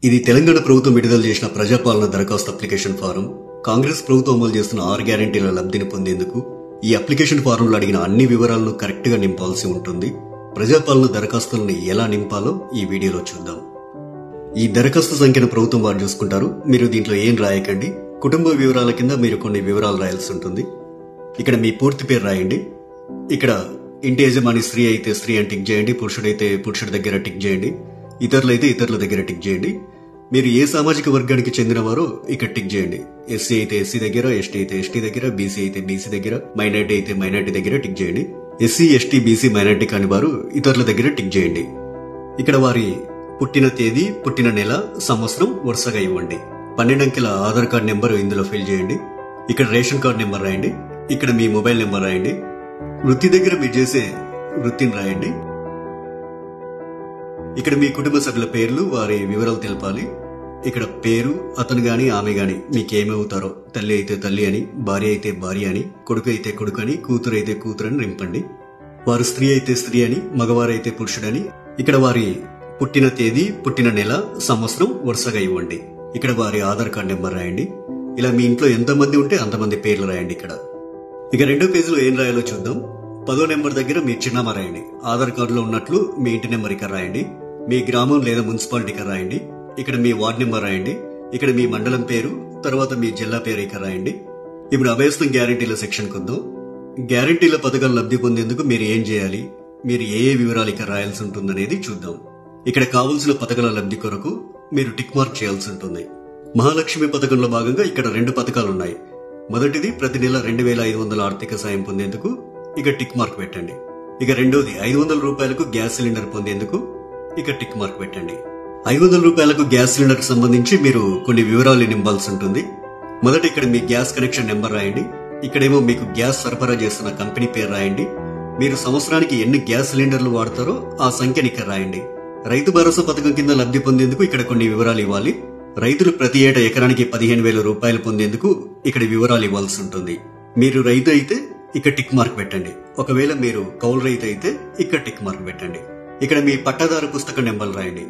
ఇది తెలంగాణ ప్రభుత్వం విడుదల చేసిన ప్రజాపాలన దరఖాస్తు అప్లికేషన్ ఫారం. కాంగ్రెస్ ప్రభుత్వం అమలు చేస్తున్న 6 గ్యారెంటీల లబ్ధిని పొందేందుకు ఈ అప్లికేషన్ ఫారంలో అడిగిన అన్ని వివరాలను కరెక్ట్ గా నింపాల్సి ఉంటుంది. ప్రజాపాలన దరఖాస్తులను ఎలా నింపాలో ఈ వీడియోలో చూద్దాం. ఈ దరఖాస్తు సంఖ్యను ప్రభుత్వం వారు చూసుకుంటారు. మీరు దీంట్లో ఏం రాయకండి. కుటుంబ వివరాల కింద మీరు కొన్ని వివరాలు రాయాల్సి ఉంటుంది. ఇక్కడ మీ పూర్తి పేరు రాయండి. ఇక్కడ ఇంటి యజమాని స్త్రీ అయితే స్త్రీ అని టిక్ చేయండి, పురుషుడైతే పురుషుడి దగ్గర టిక్ చేయండి, ఇతరులైతే ఇతరుల దగ్గర టిక్ చేయండి. మీరు ఏ సామాజిక వర్గానికి చెందినవారో ఇక్కడ టిక్ చేయండి. ఎస్సీ అయితే ఎస్సీ దగ్గర, ఎస్టీ అయితే ఎస్టీ దగ్గర, బీసీ అయితే బీసీ దగ్గర, మైనార్టీ అయితే మైనార్టీ దగ్గర టిక్ చేయండి. ఎస్సీ ఎస్టీ బీసీ మైనార్టీ కాని వారు ఇతరుల దగ్గర టిక్ చేయండి. ఇక్కడ వారి పుట్టిన తేదీ, పుట్టిన నెల, సంవత్సరం వరుసగా ఇవ్వండి. 12 అంకెల ఆధార్ కార్డ్ నెంబర్ ఇందులో ఫిల్ చేయండి. ఇక్కడ రేషన్ కార్డ్ నెంబర్ రాయండి. ఇక్కడ మీ మొబైల్ నెంబర్ రాయండి. వృత్తి దగ్గర మీరు చేసే వృత్తిని రాయండి. ఇక్కడ మీ కుటుంబ సభ్యుల పేర్లు, వారి వివరాలు తెలపాలి. ఇక్కడ పేరు, అతను గాని ఆమె గాని మీకేమవుతారో, తల్లి అయితే తల్లి అని, భార్య అయితే భార్య అని, కొడుకు అయితే కొడుకు అని, కూతురు అయితే కూతురు అని నింపండి. వారు స్త్రీ అయితే స్త్రీ అని, మగవారైతే పురుషుడని. ఇక్కడ వారి పుట్టిన తేదీ, పుట్టిన నెల, సంవత్సరం వరుసగా ఇవ్వండి. ఇక్కడ వారి ఆధార్ కార్డ్ నెంబర్ రాయండి. ఇలా మీ ఇంట్లో ఎంతమంది ఉంటే అంతమంది పేర్లు రాయండి. ఇక్కడ ఇక 2వ పేజీలో ఏం రాయాలో చూద్దాం. 10వ నెంబర్ దగ్గర మీ చిరునామా రాయండి. ఆధార్ కార్డులో ఉన్నట్లు మీ ఇంటి నెంబర్ ఇక్కడ రాయండి. మీ గ్రామం లేదా మున్సిపాలిటీ ఇక్కడ రాయండి. ఇక్కడ మీ వార్డ్ నెంబర్ రాయండి. ఇక్కడ మీ మండలం పేరు, తర్వాత మీ జిల్లా పేరు ఇక్కడ రాయండి. ఇప్పుడు అభయస్థం గ్యారెంటీల సెక్షన్ కొద్దాం. గ్యారెంటీల పథకాలు లబ్ధి పొందేందుకు మీరు ఏం చేయాలి, మీరు ఏ వివరాలు ఇక్కడ రాయాల్సి ఉంటుందనేది చూద్దాం. ఇక్కడ కావలసిన పథకాల లబ్ధి కొరకు మీరు టిక్ మార్క్ చేయాల్సి ఉంటుంది. మహాలక్ష్మి పథకంలో భాగంగా ఇక్కడ 2 పథకాలు ఉన్నాయి. మొదటిది ప్రతి నెల 2500 ఆర్థిక సాయం పొందేందుకు ఇక టిక్ మార్క్ పెట్టండి. ఇక రెండోది 500 రూపాయలకు గ్యాస్ సిలిండర్ పొందేందుకు ఇక టిక్ మార్క్ పెట్టండి. 500 రూపాయలకు గ్యాస్ సిలిండర్ కు సంబంధించి మీరు కొన్ని వివరాలు నింపాల్సి ఉంటుంది. మొదట ఇక్కడ మీ గ్యాస్ కనెక్షన్ నెంబర్ రాయండి. ఇక్కడేమో మీకు గ్యాస్ సరఫరా చేస్తున్న కంపెనీ పేరు రాయండి. మీరు సంవత్సరానికి ఎన్ని గ్యాస్ సిలిండర్లు వాడతారో ఆ సంఖ్యని ఇక్కడ రాయండి. రైతు భరోసా పథకం కింద లబ్ధి పొందేందుకు ఇక్కడ కొన్ని వివరాలు ఇవ్వాలి. రైతులు ప్రతి ఏటా ఎకరానికి 15,000 రూపాయలు పొందేందుకు ఇక్కడ వివరాలు ఇవ్వాల్సి ఉంటుంది. మీరు రైతు అయితే ఇక్కడ టిక్ మార్క్ పెట్టండి. ఒకవేళ మీరు కౌలు రైతు అయితే ఇక్కడ టిక్ మార్క్ పెట్టండి. ఇక్కడ మీ పట్టాదారు పుస్తక నెంబర్లు రాయండి.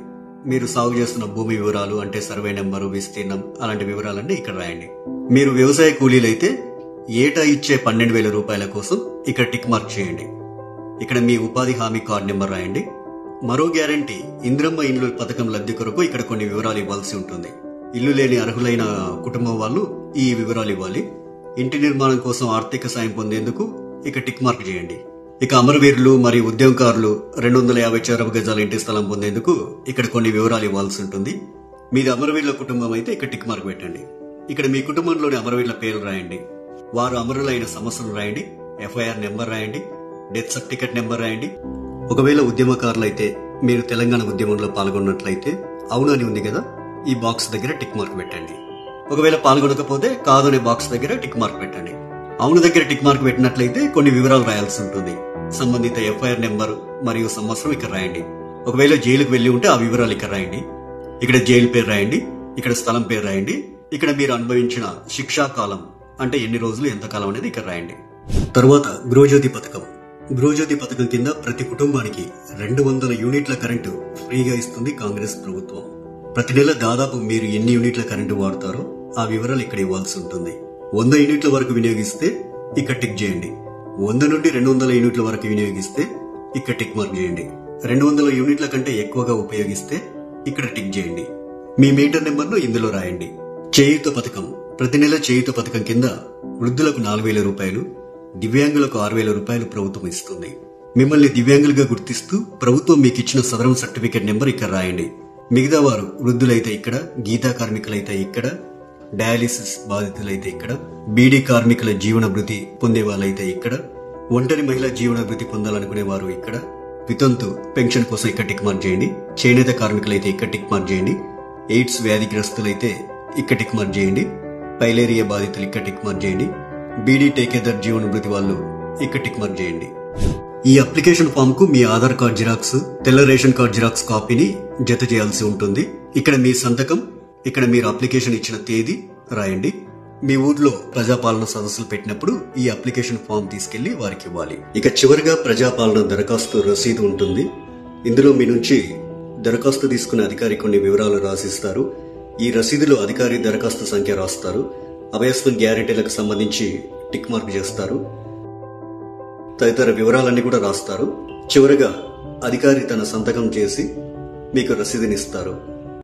మీరు సాగు చేస్తున్న భూమి వివరాలు అంటే సర్వే నెంబరు, విస్తీర్ణం అలాంటి వివరాలన్నీ ఇక్కడ రాయండి. మీరు వ్యవసాయ కూలీలైతే ఏటా ఇచ్చే 12,000 రూపాయల కోసం ఇక్కడ టిక్ మార్క్ చేయండి. ఇక్కడ మీ ఉపాధి హామీ కార్డు నెంబర్ రాయండి. మరో గ్యారంటీ ఇంద్రమ్మ ఇండ్లు పథకం లబ్ధి కొరకు ఇక్కడ కొన్ని వివరాలు ఇవ్వాల్సి ఉంటుంది. ఇల్లు లేని అర్హులైన కుటుంబం వాళ్ళు ఈ వివరాలు ఇవ్వాలి. ఇంటి నిర్మాణం కోసం ఆర్థిక సాయం పొందేందుకు ఇక టిక్ మార్క్ చేయండి. ఇక అమరవీరులు మరియు ఉద్యమకారులు 250 చదరపు గజాల ఇంటి స్థలం పొందేందుకు ఇక్కడ కొన్ని వివరాలు ఇవ్వాల్సి ఉంటుంది. మీది అమరవీరుల కుటుంబం అయితే ఇక్కడ టిక్ మార్క్ పెట్టండి. ఇక్కడ మీ కుటుంబంలోని అమరవీరుల పేర్లు రాయండి. వారు అమరులైన సంవత్సరం రాయండి. ఎఫ్ఐఆర్ నెంబర్ రాయండి. డెత్ సర్టిఫికెట్ నెంబర్ రాయండి. ఒకవేళ ఉద్యమకారులైతే మీరు తెలంగాణ ఉద్యమంలో పాల్గొన్నట్లయితే అవును అని ఉంది కదా, ఈ బాక్స్ దగ్గర టిక్ మార్క్ పెట్టండి. ఒకవేళ పాల్గొనకపోతే కాదు అనే బాక్స్ దగ్గర టిక్ మార్క్ పెట్టండి. అవును దగ్గర టిక్ మార్క్ పెట్టినట్లయితే కొన్ని వివరాలు రాయాల్సి ఉంటుంది. సంబంధిత ఎఫ్ఐఆర్ నెంబర్ మరియు సంవత్సరం ఇక్కడ రాయండి. ఒకవేళ జైలుకు వెళ్లి ఉంటే ఆ వివరాలు ఇక్కడ రాయండి. ఇక్కడ జైలు పేరు రాయండి. ఇక్కడ స్థలం పేరు రాయండి. ఇక్కడ మీరు అనుభవించిన శిక్షా కాలం అంటే ఎన్ని రోజులు, ఎంత కాలం అనేది ఇక్కడ రాయండి. తరువాత గృహజ్యోతి పథకం. గృహజ్యోతి పథకం కింద ప్రతి కుటుంబానికి 200 యూనిట్ల కరెంటు ఫ్రీగా ఇస్తుంది కాంగ్రెస్ ప్రభుత్వం. ప్రతి నెల దాదాపు మీరు ఎన్ని యూనిట్ల కరెంటు వాడతారో ఆ వివరాలు ఇక్కడ ఇవ్వాల్సి ఉంటుంది. 100 యూనిట్ల వరకు వినియోగిస్తే ఇక్కడ టిక్ చేయండి. 100 నుండి 200 యూనిట్ల వరకు వినియోగిస్తే ఇక్కడ టిక్ మార్క్ చేయండి. 200 యూనిట్ల కంటే ఎక్కువగా ఉపయోగిస్తే ఇక్కడ టిక్ చేయండి. మీ మీటర్ నెంబర్ను ఇందులో రాయండి. చేయూత పథకం. ప్రతి నెల చేయూత పథకం కింద వృద్ధులకు 4,000 రూపాయలు, దివ్యాంగులకు 6,000 రూపాయలు ప్రభుత్వం ఇస్తుంది. మిమ్మల్ని దివ్యాంగులుగా గుర్తిస్తూ ప్రభుత్వం మీకు ఇచ్చిన సదరం సర్టిఫికేట్ నెంబర్ ఇక్కడ రాయండి. మిగతా వారు వృద్ధులైతే ఇక్కడ, గీతా కార్మికులైతే ఇక్కడ, డయాలిసిస్ బాధితులైతే ఇక్కడ, బీడీ కార్మికుల జీవన భృతి పొందే వాళ్ళైతే ఇక్కడ, ఒంటరి మహిళా జీవన భృతి పొందాలనుకునే వారు ఇక్కడ, వితంతు పెన్షన్ కోసం ఇక్కడ టిక్ మార్క్ చేయండి. చేనేత కార్మికులైతే ఇక్కడ టిక్ మార్క్ చేయండి. ఎయిడ్స్ వ్యాధిగ్రస్తులైతే ఇక్కడ టిక్ మార్క్ చేయండి. పైలేరియా బాధితులు ఇక్కడ టిక్ మార్క్ చేయండి. బీడీ టేకేదర్ జీవన భృతి వాళ్ళు ఇక్కడ టిక్ మార్క్ చేయండి. ఈ అప్లికేషన్ ఫామ్ కు మీ ఆధార్ కార్డ్ జిరాక్స్, తెల్ల రేషన్ కార్డ్ జిరాక్స్ కాపీని జత చేయాల్సి ఉంటుంది. ఇక్కడ మీ సంతకం, ఇక్కడ మీరు అప్లికేషన్ ఇచ్చిన తేదీ రాయండి. మీ ఊర్లో ప్రజాపాలన సదస్సులు పెట్టినప్పుడు ఈ అప్లికేషన్ ఫామ్ తీసుకెళ్లి వారికి ఇవ్వాలి. ఇక చివరిగా ప్రజాపాలన దరఖాస్తు రసీదు ఉంటుంది. ఇందులో మీ నుంచి దరఖాస్తు తీసుకునే అధికారి కొన్ని వివరాలు రాసిస్తారు. ఈ రసీదులో అధికారి దరఖాస్తు సంఖ్య రాస్తారు. అభయస్థం గ్యారెంటీలకు సంబంధించి టిక్ మార్క్ చేస్తారు. తదితర వివరాలన్నీ కూడా రాస్తారు. చివరగా అధికారి తన సంతకం చేసి మీకు రసీదునిస్తారు.